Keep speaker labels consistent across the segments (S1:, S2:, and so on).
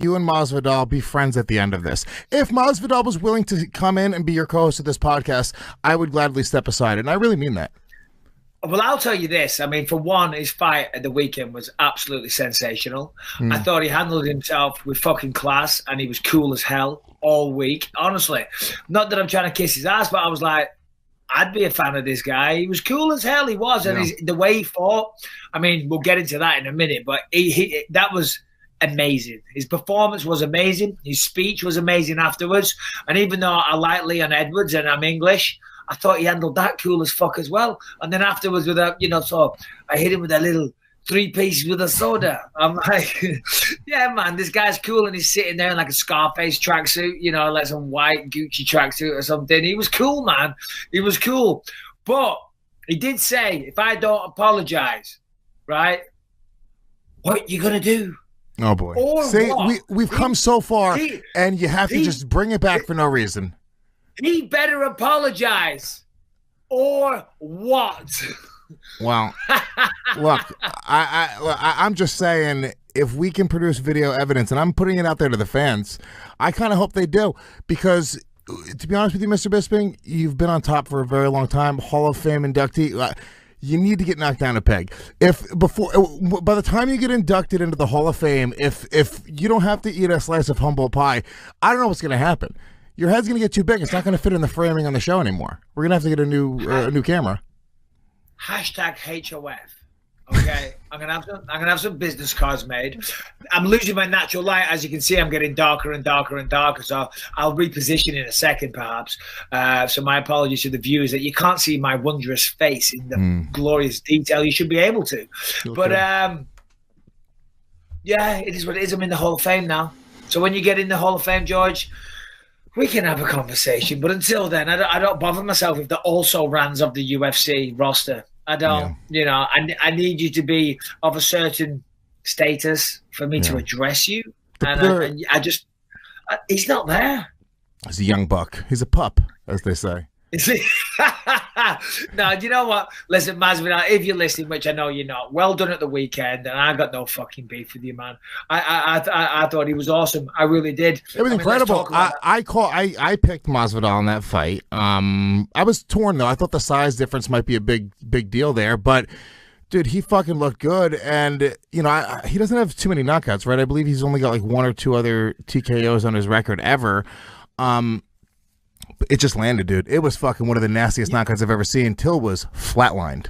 S1: you and Masvidal be friends at the end of this. If Masvidal was willing to come in and be your co-host of this podcast, I would gladly step aside, and I really mean that.
S2: Well, I'll tell you this. I mean, for one, his fight at the weekend was absolutely sensational. I thought he handled himself with fucking class, and he was cool as hell all week. Honestly, not that I'm trying to kiss his ass, but I was like, I'd be a fan of this guy. He was cool as hell. He was, and the way he fought. I mean, we'll get into that in a minute, but that was amazing. His performance was amazing. His speech was amazing afterwards. And even though I like Leon Edwards and I'm English, I thought he handled that cool as fuck as well. And then afterwards, with a, so I hit him with a little 3 pieces with a soda. I'm like, yeah, man, this guy's cool. And he's sitting there in like a Scarface tracksuit, like some white Gucci tracksuit or something. He was cool, man. He was cool. But he did say, if I don't apologize, right, what you going to do?
S1: Oh, boy. We've come so far, and you have to just bring it back for no reason.
S2: He better apologize, or what?
S1: Well, look, I'm just saying, if we can produce video evidence, and I'm putting it out there to the fans, I kind of hope they do, because to be honest with you, Mr. Bisping, you've been on top for a very long time, Hall of Fame inductee. You need to get knocked down a peg. By the time you get inducted into the Hall of Fame, if you don't have to eat a slice of humble pie, I don't know what's going to happen. Your head's going to get too big. It's not going to fit in the framing on the show anymore. We're going to have to get a new camera.
S2: Hashtag HOF. Okay, I'm gonna have some business cards made. I'm losing my natural light, as you can see. I'm getting darker and darker and darker. So I'll reposition in a second, perhaps. So my apologies to the viewers that you can't see my wondrous face in the glorious detail you should be able to. Okay. But yeah, it is what it is. I'm in the Hall of Fame now. So when you get in the Hall of Fame, George, we can have a conversation. But until then, I don't bother myself with the also rans of the UFC roster. I don't, I need you to be of a certain status for me to address you. And I just, he's not there.
S1: He's a young buck. He's a pup, as they say.
S2: No, do you know what? Listen, Masvidal, if you're listening, which I know you're not, well done at the weekend, and I got no fucking beef with you, man. I thought he was awesome. I really did.
S1: It was incredible. I picked Masvidal in that fight. I was torn though. I thought the size difference might be a big deal there, but dude, he fucking looked good, and he doesn't have too many knockouts, right? I believe he's only got like 1 or 2 other TKOs on his record ever. It just landed, dude. It was fucking one of the nastiest knockouts I've ever seen. Till was flatlined.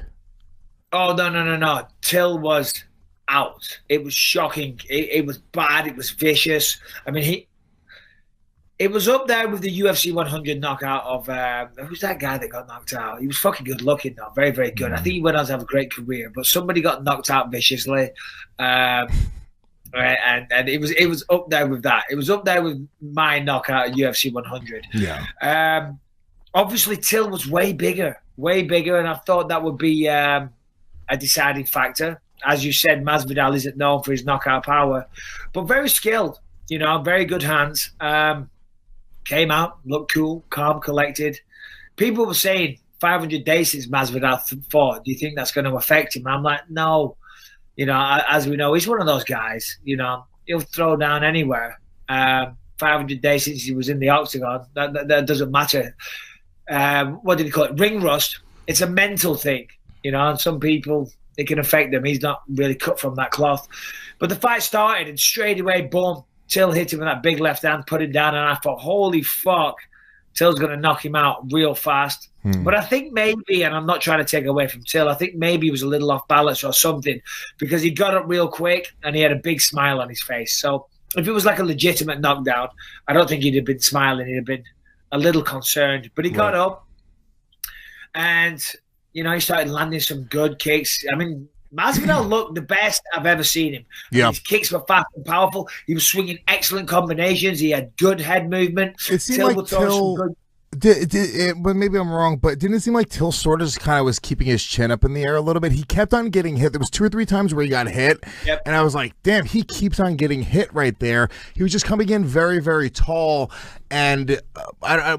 S2: Oh, no. Till was out. It was shocking. It was bad. It was vicious. I mean, it was up there with the UFC 100 knockout of, who's that guy that got knocked out? He was fucking good looking, though. Very, very good. I think he went on to have a great career, but somebody got knocked out viciously. Right, and it was up there with that. It was up there with my knockout at UFC 100.
S1: Yeah.
S2: Obviously, Till was way bigger, and I thought that would be a deciding factor. As you said, Masvidal isn't known for his knockout power, but very skilled. Very good hands. Came out, looked cool, calm, collected. People were saying 500 days since Masvidal fought. Do you think that's going to affect him? I'm like, no. As we know, he's one of those guys, he'll throw down anywhere. 500 days since he was in the octagon, that doesn't matter. What did he call it? Ring rust. It's a mental thing, and some people, it can affect them. He's not really cut from that cloth. But the fight started, and straight away, boom, Till hit him with that big left hand, put him down, and I thought, holy fuck, Till's going to knock him out real fast. But I think maybe, and I'm not trying to take away from Till, I think maybe he was a little off balance or something, because he got up real quick and he had a big smile on his face. So if it was like a legitimate knockdown, I don't think he'd have been smiling. He'd have been a little concerned. But he got up and, he started landing some good kicks. I mean, Masvidal looked the best I've ever seen him.
S1: Yeah.
S2: His kicks were fast and powerful. He was swinging excellent combinations. He had good head movement.
S1: It seemed like Till but maybe I'm wrong, but didn't it seem like Till sort of just kind of was keeping his chin up in the air a little bit? He kept on getting hit. There was 2 or 3 times where he got hit, and I was like, damn, he keeps on getting hit right there. He was just coming in very, very tall, and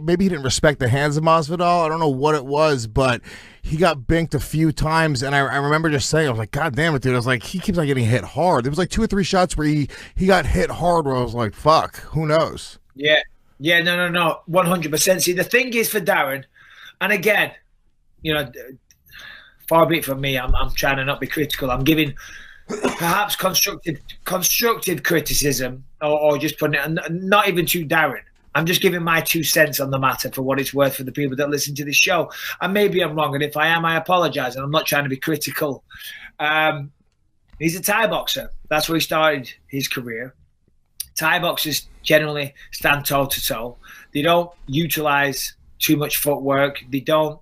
S1: maybe he didn't respect the hands of Masvidal. I don't know what it was, but he got binked a few times, and I remember just saying, I was like, God damn it, dude. I was like, he keeps on getting hit hard. There was like 2 or 3 shots where he got hit hard where I was like, fuck, who knows?
S2: Yeah. Yeah, no, 100%. See, the thing is for Darren, and again, you know, far be it from me, I'm trying to not be critical. I'm giving perhaps constructive criticism, or just putting it, not even to Darren. I'm just giving my 2 cents on the matter for what it's worth for the people that listen to this show. And maybe I'm wrong, and if I am, I apologize, and I'm not trying to be critical. He's a Thai boxer. That's where he started his career. Thai boxers generally stand toe-to-toe. They don't utilize too much footwork. They don't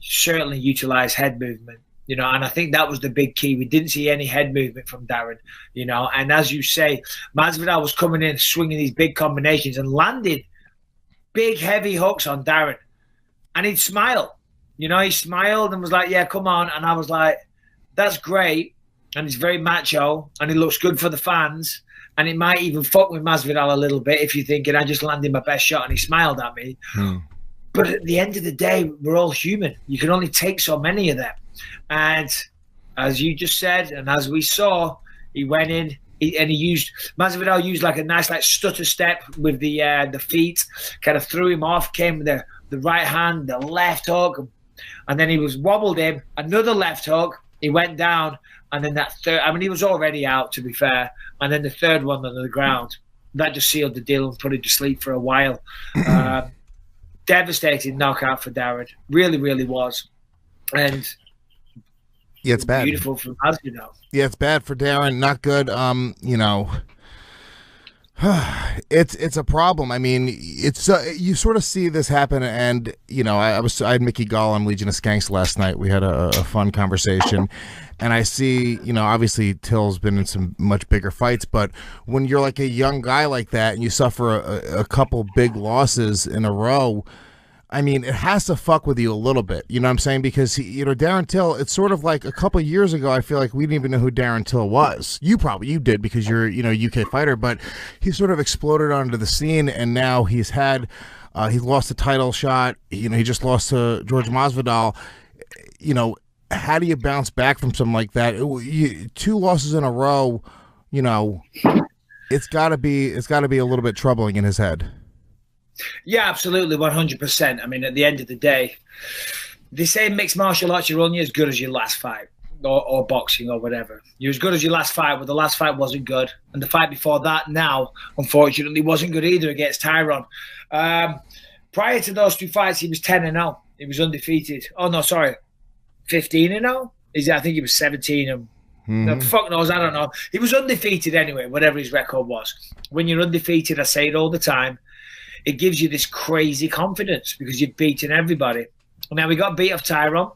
S2: certainly utilize head movement, you know, and I think that was the big key. We didn't see any head movement from Darren, you know, and as you say, Masvidal was coming in, swinging these big combinations and landed big, heavy hooks on Darren. And he'd smile. You know, he smiled and was like, yeah, come on. And I was like, that's great. And he's very macho and he looks good for the fans. And it might even fuck with Masvidal a little bit if you're thinking, I just landed my best shot and he smiled at me. But at the end of the day, we're all human. You can only take so many of them. And as you just said, and as we saw, he went in Masvidal used like a nice like stutter step with the feet, kind of threw him off, came with the right hand, the left hook, and then he was wobbled him, another left hook, he went down. And then that third, I mean, he was already out, to be fair. And then the third one on the ground, that just sealed the deal and put him to sleep for a while. Devastating knockout for Darren. Really, really was. And
S1: yeah, it's bad.
S2: Beautiful for Masvidal.
S1: Yeah, it's bad for Darren. Not good. You know, it's a problem. I mean, it's you sort of see this happen, and you know, I had Mickey Gall on Legion of Skanks last night. We had a fun conversation. And I see, you know, obviously Till's been in some much bigger fights, but when you're like a young guy like that and you suffer a couple big losses in a row, I mean, it has to fuck with you a little bit. You know what I'm saying? Because, you know, Darren Till, it's sort of like a couple years ago, I feel like we didn't even know who Darren Till was. You did because you're, you know, UK fighter, but he sort of exploded onto the scene, and now he's lost a title shot. You know, he just lost to George Masvidal. You know, how do you bounce back from something like that? 2 losses in a row, you know, it's got to be a little bit troubling in his head.
S2: Yeah, absolutely, 100%. I mean, at the end of the day, they say mixed martial arts, you're only as good as your last fight, or boxing or whatever. You're as good as your last fight, but the last fight wasn't good, and the fight before that now, unfortunately, wasn't good either against Tyron. Prior to those 2 fights, he was 10-0. He was undefeated. Oh no, sorry. 15-0? I think he was 17 and fuck knows, I don't know. He was undefeated anyway, whatever his record was. When you're undefeated, I say it all the time, it gives you this crazy confidence because you've beaten everybody. Now, we got beat off Tyron,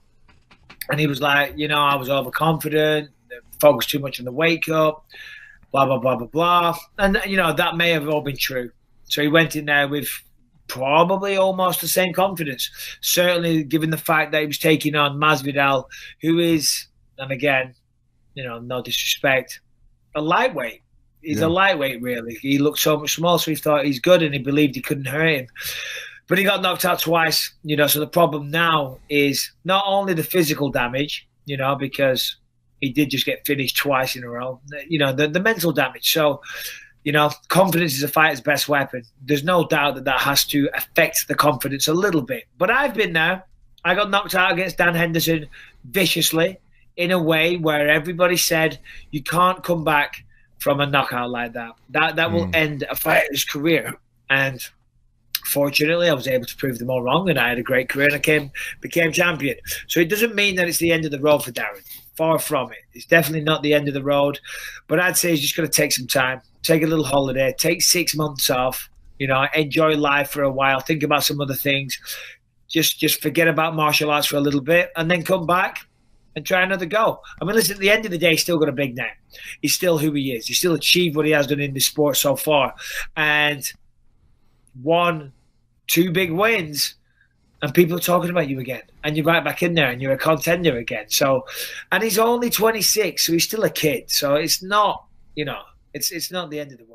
S2: and he was like, you know, I was overconfident, focused too much on the weight cut, blah, blah, blah, blah, blah. And, you know, that may have all been true. So he went in there with probably almost the same confidence. Certainly, given the fact that he was taking on Masvidal, who is, and again, you know, no disrespect, a lightweight. He's a lightweight, really. He looked so much small, so he thought he's good, and he believed he couldn't hurt him. But he got knocked out twice, you know. So the problem now is not only the physical damage, you know, because he did just get finished twice in a row. You know, the mental damage. So, you know, confidence is a fighter's best weapon. There's no doubt that has to affect the confidence a little bit. But I've been there. I got knocked out against Dan Henderson viciously in a way where everybody said you can't come back from a knockout like that. That will end a fighter's career. And fortunately, I was able to prove them all wrong, and I had a great career, and I became champion. So it doesn't mean that it's the end of the road for Darren. Far from it. It's definitely not the end of the road. But I'd say he's just going to take some time. Take a little holiday, take 6 months off, you know, enjoy life for a while, think about some other things, just forget about martial arts for a little bit, and then come back and try another go. I mean, listen, at the end of the day, he's still got a big name. He's still who he is. He's still achieved what he has done in this sport so far. And 1, 2 big wins and people are talking about you again, and you're right back in there, and you're a contender again. So, and he's only 26, so he's still a kid. So it's not, you know, it's not the end of the world.